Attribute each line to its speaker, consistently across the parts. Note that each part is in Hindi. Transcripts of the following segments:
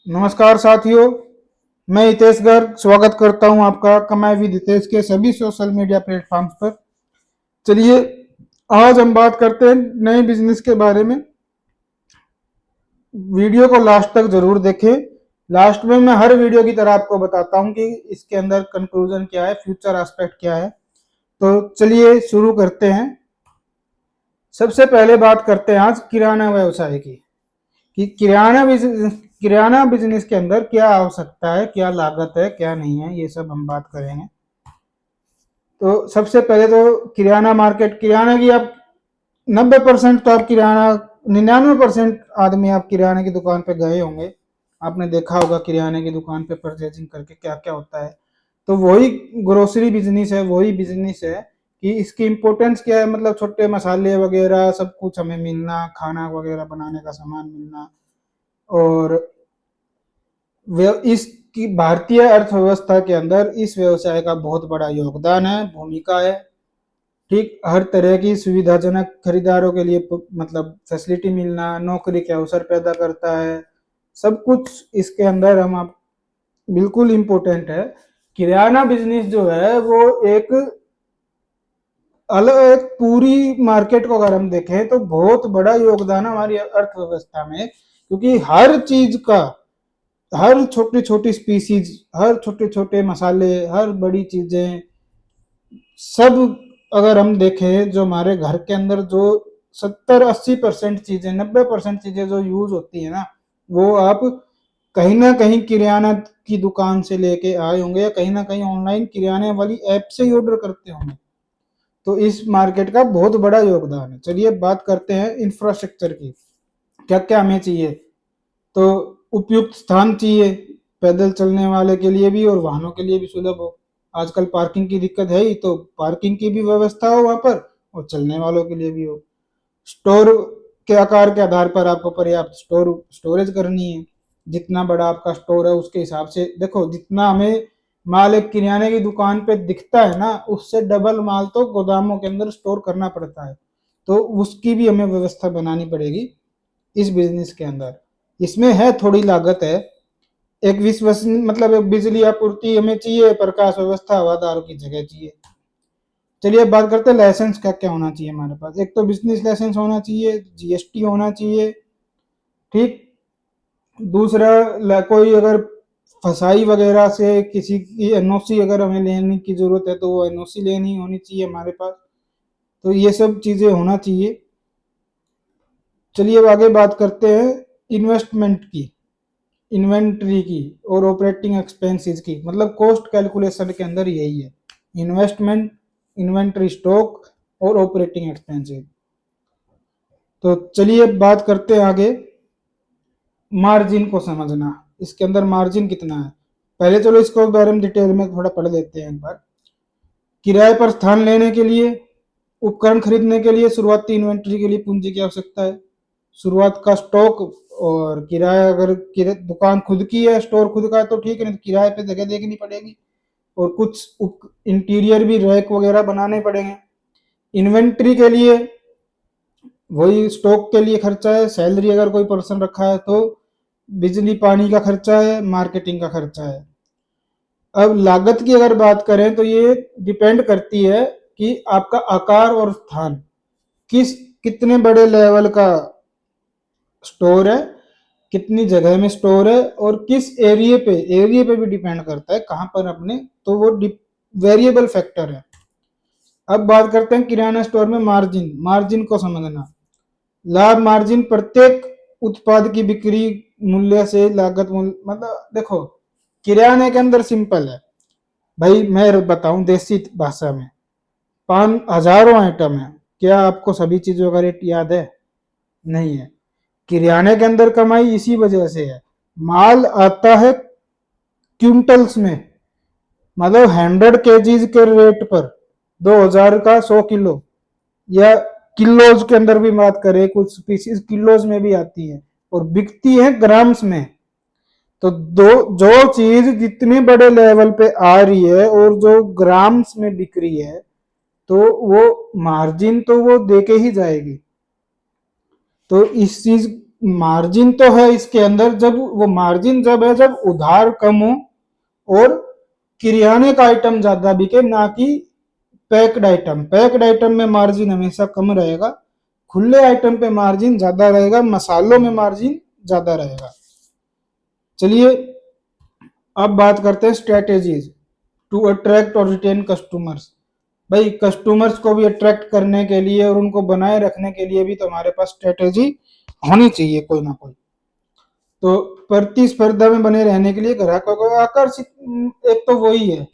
Speaker 1: नमस्कार साथियों, मैं हितेश गर्ग स्वागत करता हूं आपका कमाई विद हितेश के सभी सोशल मीडिया प्लेटफॉर्म्स पर। चलिए आज हम बात करते हैं नए बिजनेस के बारे में। वीडियो को लास्ट तक जरूर देखें। लास्ट में मैं हर वीडियो की तरह आपको बताता हूं कि इसके अंदर कंक्लूजन क्या है, फ्यूचर एस्पेक्ट क्या है। तो चलिए शुरू करते हैं। सबसे पहले बात करते हैं आज किराना व्यवसाय की, कि किराना बिजनेस के अंदर क्या आवश्यकता है, क्या लागत है, क्या नहीं है, ये सब हम बात करेंगे। तो सबसे पहले तो किराना मार्केट, किराना की आप 90% तो आप किराना 99% आदमी आप किराने की दुकान पे गए होंगे। आपने देखा होगा किराने की दुकान पे परचेजिंग करके क्या क्या होता है। तो वही ग्रोसरी बिजनेस है, वही बिजनेस है कि इसकी इम्पोर्टेंस क्या है। मतलब छोटे मसाले वगैरह सब कुछ हमें मिलना, खाना वगैरह बनाने का सामान मिलना, और इसकी भारतीय अर्थव्यवस्था के अंदर इस व्यवसाय का बहुत बड़ा योगदान है, भूमिका है। ठीक, हर तरह की सुविधाजनक खरीदारों के लिए मतलब फैसिलिटी मिलना, नौकरी के अवसर पैदा करता है, सब कुछ इसके अंदर हम आप बिल्कुल इम्पोर्टेंट है। किराना बिजनेस जो है वो एक अलग, एक पूरी मार्केट को अगर हम देखें तो बहुत बड़ा योगदान है हमारी अर्थव्यवस्था में, क्योंकि हर चीज का, हर छोटी छोटी स्पीसीज, हर छोटे छोटे मसाले, हर बड़ी चीजें, सब अगर हम देखें जो हमारे घर के अंदर जो 70-80% चीजें, 90% चीजें जो यूज होती है ना, वो आप कहीं ना कहीं किराना की दुकान से लेके आए होंगे, या कहीं ना कहीं ऑनलाइन किराने वाली ऐप से ही ऑर्डर करते होंगे। तो इस मार्केट का बहुत बड़ा योगदान है। चलिए बात करते हैं इंफ्रास्ट्रक्चर की, क्या क्या हमें चाहिए। तो उपयुक्त स्थान चाहिए, पैदल चलने वाले के लिए भी और वाहनों के लिए भी सुलभ हो। आजकल पार्किंग की दिक्कत है ही, तो पार्किंग की भी व्यवस्था हो वहां पर, और चलने वालों के लिए भी हो। स्टोर के आकार के आधार पर आपको पर्याप्त स्टोरेज करनी है। जितना बड़ा आपका स्टोर है उसके हिसाब से देखो, जितना हमें माल एक किराने की दुकान पे दिखता है ना, उससे डबल माल तो गोदामों के अंदर स्टोर करना पड़ता है। तो उसकी भी हमें व्यवस्था बनानी पड़ेगी इस बिजनेस के अंदर। इसमें है थोड़ी लागत है। एक विश्वसनीय मतलब एक बिजली आपूर्ति हमें चाहिए, प्रकाश व्यवस्था, हवादारों की जगह चाहिए। चलिए अब बात करते हैं लाइसेंस क्या क्या होना चाहिए हमारे पास। एक तो बिजनेस लाइसेंस होना चाहिए, जीएसटी होना चाहिए। ठीक, दूसरा कोई अगर फसाई वगैरह से किसी की एनओसी अगर हमें लेने की जरूरत है तो वो एनओसी लेनी होनी चाहिए हमारे पास। तो ये सब चीजें होना चाहिए। चलिए अब आगे बात करते हैं इन्वेस्टमेंट की, इन्वेंट्री की और ऑपरेटिंग एक्सपेंसेस की। मतलब कॉस्ट कैलकुलेशन के अंदर यही है, इन्वेस्टमेंट, इन्वेंट्री, स्टॉक और ऑपरेटिंग एक्सपेंसेस। तो चलिए बात करते हैं आगे मार्जिन को समझना, इसके अंदर मार्जिन कितना है। पहले चलो इसको बारे में डिटेल में थोड़ा पढ़ लेते हैं एक बार। किराए पर स्थान लेने के लिए, उपकरण खरीदने के लिए, शुरुआती इन्वेंट्री के लिए पूंजी की आवश्यकता है, शुरुआत का स्टॉक, और किराया अगर दुकान खुद की है, स्टोर खुद का है तो ठीक है, नहीं तो किराए पे जगह देखनी पड़ेगी, और कुछ इंटीरियर भी रैक वगैरह बनाने पड़ेंगे। इन्वेंट्री के लिए वही स्टॉक के लिए खर्चा है, सैलरी अगर कोई पर्सन रखा है तो, बिजली पानी का खर्चा है, मार्केटिंग का खर्चा है। अब लागत की अगर बात करें तो ये डिपेंड करती है कि आपका आकार और स्थान, किस कितने बड़े लेवल का स्टोर है, कितनी जगह में स्टोर है, और किस एरिया पे भी डिपेंड करता है कहां पर अपने, तो वो वेरिएबल फैक्टर है। अब बात करते हैं किराना स्टोर में मार्जिन, मार्जिन को समझना। लाभ मार्जिन प्रत्येक उत्पाद की बिक्री मूल्य से लागत मूल्य, मतलब देखो किराने के अंदर सिंपल है भाई, मैं बताऊं देसी भाषा में, पांच हजारों आइटम है, क्या आपको सभी चीजों का रेट याद है? नहीं है। किराने के अंदर कमाई इसी वजह से है, माल आता है क्विंटल्स में, मतलब 100 केजीज के रेट पर 2000 का 100 किलो, या किलोज के अंदर भी बात करें, कुछ स्पीसीज किलोज में भी आती है, और बिकती है ग्राम्स में। तो दो जो चीज जितने बड़े लेवल पे आ रही है और जो ग्राम्स में बिक रही है, तो वो मार्जिन तो वो देके ही जाएगी। तो इस चीज मार्जिन तो है इसके अंदर, जब वो मार्जिन जब है जब उधार कम हो और किराने का आइटम ज्यादा बिके, ना कि पैक्ड आइटम। पैक्ड आइटम में मार्जिन हमेशा कम रहेगा, खुले आइटम पे मार्जिन ज्यादा रहेगा, मसालों में मार्जिन ज्यादा रहेगा। चलिए अब बात करते हैं स्ट्रेटेजीज टू अट्रैक्ट और रिटेन कस्टमर्स। भाई कस्टमर्स को भी अट्रैक्ट करने के लिए और उनको बनाए रखने के लिए भी तो हमारे पास स्ट्रेटेजी होनी चाहिए कोई ना कोई। तो प्रतिस्पर्धा में बने रहने के लिए ग्राहकों को आकर्षित, एक तो वही है,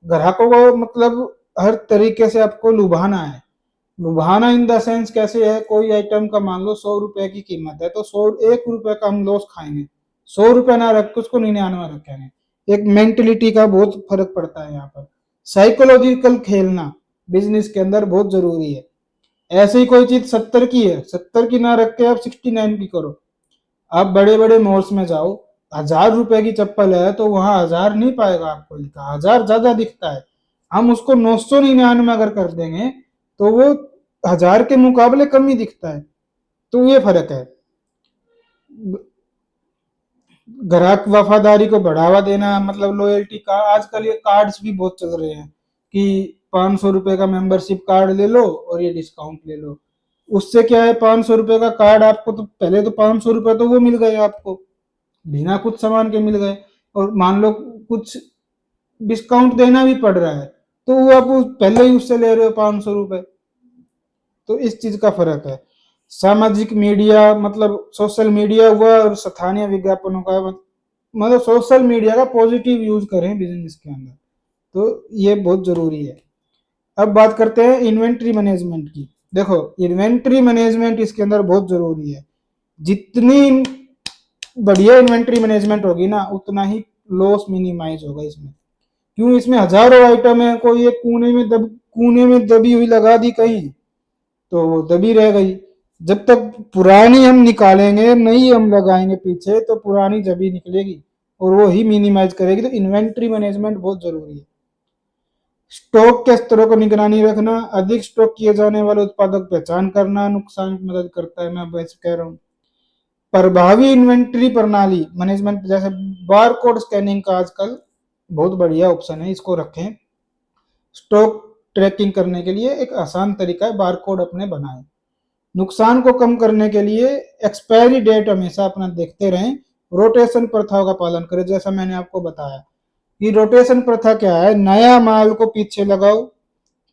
Speaker 1: ग्राहकों को मतलब हर तरीके से आपको लुभाना है। लुभाना इन द सेंस कैसे है, कोई आइटम का मान लो 100 रुपए की कीमत है तो 1 रुपए का हम लॉस खाएंगे, 100 रुपए ना रख के उसको 99 रखेंगे। एक मेंटेलिटी का बहुत फर्क पड़ता है यहाँ पर। साइकोलॉजिकल खेलना बिजनेस के अंदर बहुत जरूरी है। ऐसे ही कोई चीज 70 की है, 70 की ना रख के आप 69 की करो। आप बड़े बड़े मॉल्स में जाओ, 1000 रुपए की चप्पल है तो वहां 1000 नहीं पाएगा आपको लिखा, 1000 ज्यादा दिखता है। हम उसको 999 अगर कर देंगे तो वो 1000 के मुकाबले कम ही दिखता है। तो ये फर्क है। ग्राहक वफादारी को बढ़ावा देना मतलब लॉयल्टी का, आजकल ये कार्ड्स भी बहुत चल रहे हैं कि 500 रुपए का मेंबरशिप कार्ड ले लो और ये डिस्काउंट ले लो। उससे क्या है, 500 रुपए का कार्ड आपको तो पहले तो 500 रुपए तो वो मिल गए आपको, बिना कुछ सामान के मिल गए, और मान लो कुछ डिस्काउंट देना भी पड़ रहा है तो वो आप पहले ही उससे ले रहे हो 500 रुपए। तो इस चीज का फर्क है। सामाजिक मीडिया मतलब सोशल मीडिया हुआ और स्थानीय विज्ञापनों का, मतलब सोशल मीडिया का पॉजिटिव यूज करें बिजनेस के अंदर, तो ये बहुत जरूरी है। अब बात करते हैं इन्वेंट्री मैनेजमेंट की। देखो इन्वेंट्री मैनेजमेंट इसके अंदर बहुत जरूरी है। जितनी बढ़िया इन्वेंट्री मैनेजमेंट होगी ना उतना ही लॉस मिनिमाइज होगा इसमें। क्यों, इसमें हजारों आइटम है, कोई एक कोने में दबी हुई लगा दी कहीं तो वो दबी रह गई। जब तक पुरानी हम निकालेंगे, नई हम लगाएंगे पीछे, तो पुरानी जबी निकलेगी और वो ही मिनिमाइज करेगी। तो इन्वेंट्री मैनेजमेंट बहुत जरूरी है। स्टॉक के स्तरों को निगरानी रखना, अधिक स्टॉक किए जाने वाले उत्पादों की पहचान करना नुकसान की मदद करता है, मैं वैसे कह रहा हूँ। प्रभावी इन्वेंट्री प्रणाली मैनेजमेंट, जैसे बार कोड स्कैनिंग का आजकल बहुत बढ़िया ऑप्शन है, इसको रखें। स्टॉक ट्रैकिंग करने के लिए एक आसान तरीका है, बार कोड अपने बनाएं। नुकसान को कम करने के लिए एक्सपायरी डेट हमेशा अपना देखते रहें। रोटेशन प्रथाओं का पालन करें, जैसा मैंने आपको बताया कि रोटेशन प्रथा क्या है, नया माल को पीछे लगाओ,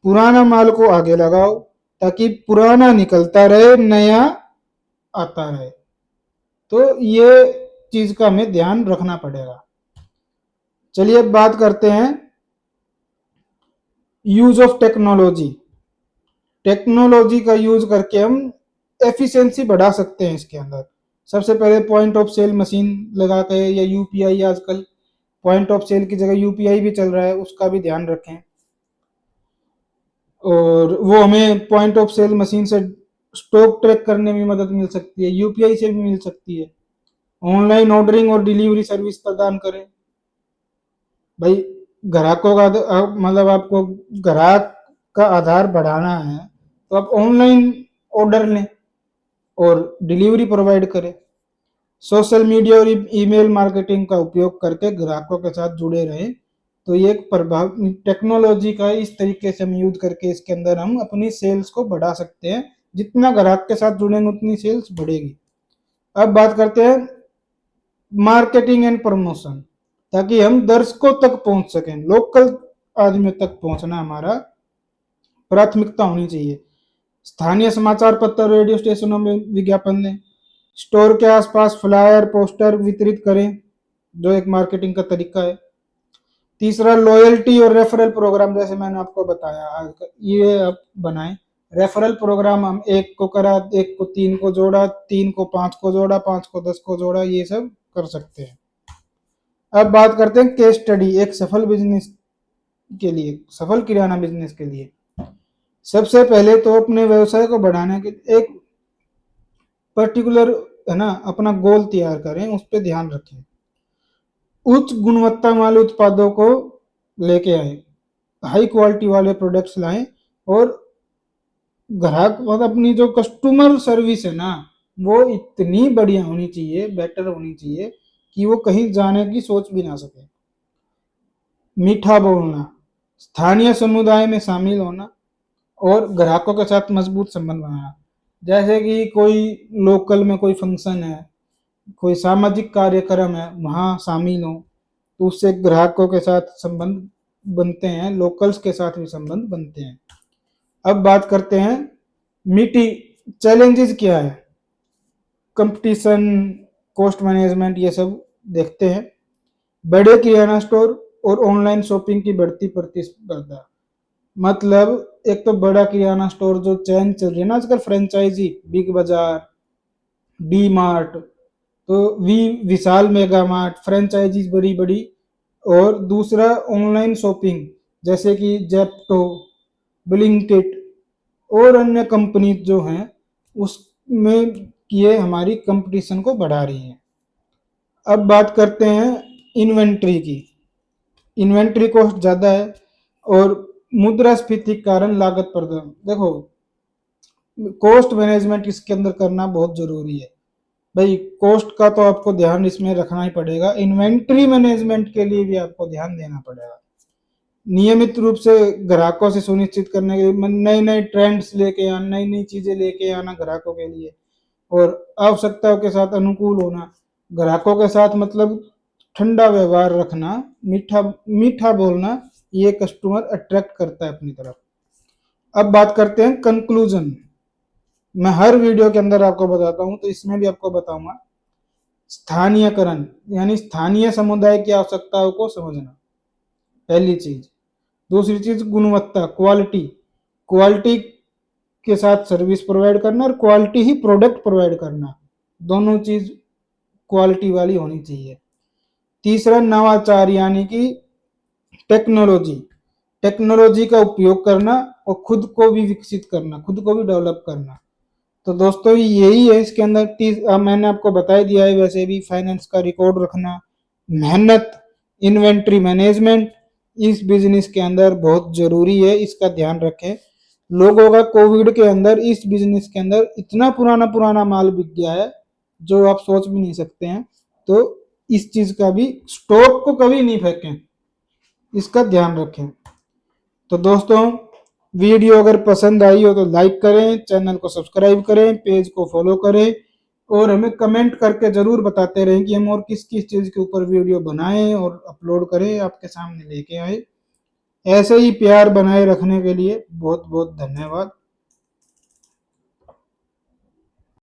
Speaker 1: पुराना माल को आगे लगाओ, ताकि पुराना निकलता रहे, नया आता रहे। तो ये चीज का हमें ध्यान रखना पड़ेगा। चलिए अब बात करते हैं यूज ऑफ टेक्नोलॉजी। टेक्नोलॉजी का यूज करके हम एफिशिएंसी बढ़ा सकते हैं इसके अंदर। सबसे पहले पॉइंट ऑफ सेल मशीन लगा के, या यूपीआई, आजकल पॉइंट ऑफ सेल की जगह यूपीआई भी चल रहा है, उसका भी ध्यान रखें। और वो हमें पॉइंट ऑफ सेल मशीन से स्टॉक ट्रैक करने में मदद मिल सकती है, यूपीआई से भी मिल सकती है। ऑनलाइन ऑर्डरिंग और डिलीवरी सर्विस प्रदान करें। भाई ग्राहकों का मतलब आपको ग्राहक का आधार बढ़ाना है तो आप ऑनलाइन ऑर्डर लें और डिलीवरी प्रोवाइड करें। सोशल मीडिया और ईमेल मार्केटिंग का उपयोग करके ग्राहकों के साथ जुड़े रहें। तो ये एक प्रभाव टेक्नोलॉजी का इस तरीके से हम यूज करके इसके अंदर हम अपनी सेल्स को बढ़ा सकते हैं। जितना ग्राहक के साथ जुड़ेंगे उतनी सेल्स बढ़ेगी। अब बात करते हैं मार्केटिंग एंड प्रमोशन, ताकि हम दर्शकों तक पहुंच सकें। लोकल आदमी तक पहुंचना हमारा प्राथमिकता होनी चाहिए। स्थानीय समाचार पत्र रेडियो स्टेशनों में विज्ञापन दें। स्टोर के आसपास फ्लायर पोस्टर वितरित करें, जो एक मार्केटिंग का तरीका है। तीसरा लॉयल्टी और रेफरल प्रोग्राम, जैसे मैंने आपको बताया ये आप बनाएं। रेफरल प्रोग्राम, हम एक को करा, एक को 3 को जोड़ा, 3 को 5 को जोड़ा, 5 को 10 को जोड़ा, ये सब कर सकते हैं। अब बात करते हैं केस स्टडी एक सफल बिजनेस के लिए, सफल किराना बिजनेस के लिए। सबसे पहले तो अपने व्यवसाय को बढ़ाने के एक पर्टिकुलर है ना अपना गोल तैयार करें, उस पर ध्यान रखें। उच्च गुणवत्ता वाले उत्पादों को लेके आए, हाई क्वालिटी वाले प्रोडक्ट्स लाएं, और ग्राहक मतलब अपनी जो कस्टमर सर्विस है ना, वो इतनी बढ़िया होनी चाहिए, बेटर होनी चाहिए कि वो कहीं जाने की सोच भी ना सके। मीठा बोलना, स्थानीय समुदाय में शामिल होना और ग्राहकों के साथ मजबूत संबंध बनाना। जैसे कि कोई लोकल में कोई फंक्शन है, कोई सामाजिक कार्यक्रम है, वहाँ शामिल हो तो उससे ग्राहकों के साथ संबंध बनते हैं, लोकल्स के साथ भी संबंध बनते हैं। अब बात करते हैं मीटी चैलेंजेस क्या है, कंपटीशन, कॉस्ट मैनेजमेंट, ये सब देखते हैं। बड़े किराना स्टोर और ऑनलाइन शॉपिंग की बढ़ती प्रतिस्पर्धा। मतलब एक तो बड़ा किराना स्टोर जो चैन चल रही है ना आजकल, फ्रेंचाइजी, बिग बाजार, डी मार्ट, तो विशाल मेगा मार्ट, फ्रेंचाइजीज बड़ी बड़ी। और दूसरा ऑनलाइन शॉपिंग जैसे कि जेप्टो, ब्लिंकिट और अन्य कंपनी जो हैं उसमें ये हमारी कंपटीशन को बढ़ा रही है। अब बात करते हैं इन्वेंट्री की। इन्वेंट्री कॉस्ट ज़्यादा है और मुद्रास्फीति के कारण लागत प्रदान। देखो, कॉस्ट मैनेजमेंट इसके अंदर करना बहुत जरूरी है भाई। कॉस्ट का तो आपको ध्यान इसमें रखना ही पड़ेगा, इन्वेंट्री मैनेजमेंट के लिए भी आपको ध्यान देना पड़ेगा। नियमित रूप से ग्राहकों से सुनिश्चित करने के लिए नए नए ट्रेंड्स लेके आना, नई नई चीजें लेके आना ग्राहकों के लिए, और आवश्यकताओं के साथ अनुकूल होना। ग्राहकों के साथ मतलब ठंडा व्यवहार रखना, मीठा मीठा बोलना, ये कस्टमर अट्रैक्ट करता है अपनी तरफ। अब बात करते हैं कंक्लूजन। मैं हर वीडियो के अंदर आपको बताता हूं तो इसमें भी आपको बताऊंगा। स्थानीयकरण यानी स्थानीय समुदाय की आवश्यकताओं को समझना, पहली चीज। दूसरी चीज गुणवत्ता, क्वालिटी, क्वालिटी के साथ सर्विस प्रोवाइड करना और क्वालिटी ही प्रोडक्ट प्रोवाइड करना, दोनों चीज क्वालिटी वाली होनी चाहिए। तीसरा नवाचार यानी कि टेक्नोलॉजी, टेक्नोलॉजी का उपयोग करना और खुद को भी विकसित करना, खुद को भी डेवलप करना। तो दोस्तों यही है इसके अंदर। मैंने आपको बता ही दिया है वैसे भी, फाइनेंस का रिकॉर्ड रखना, मेहनत, इन्वेंट्री मैनेजमेंट इस बिजनेस के अंदर बहुत जरूरी है, इसका ध्यान रखें। लोगों का कोविड के अंदर इस बिजनेस के अंदर इतना पुराना पुराना माल बिक गया है जो आप सोच भी नहीं सकते हैं। तो इस चीज का भी, स्टॉक को कभी नहीं फेंकें, इसका ध्यान रखें। तो दोस्तों वीडियो अगर पसंद आई हो तो लाइक करें, चैनल को सब्सक्राइब करें, पेज को फॉलो करें और हमें कमेंट करके जरूर बताते रहें कि हम और किस किस चीज के ऊपर वीडियो बनाएं और अपलोड करें, आपके सामने लेके आए। ऐसे ही प्यार बनाए रखने के लिए बहुत बहुत धन्यवाद।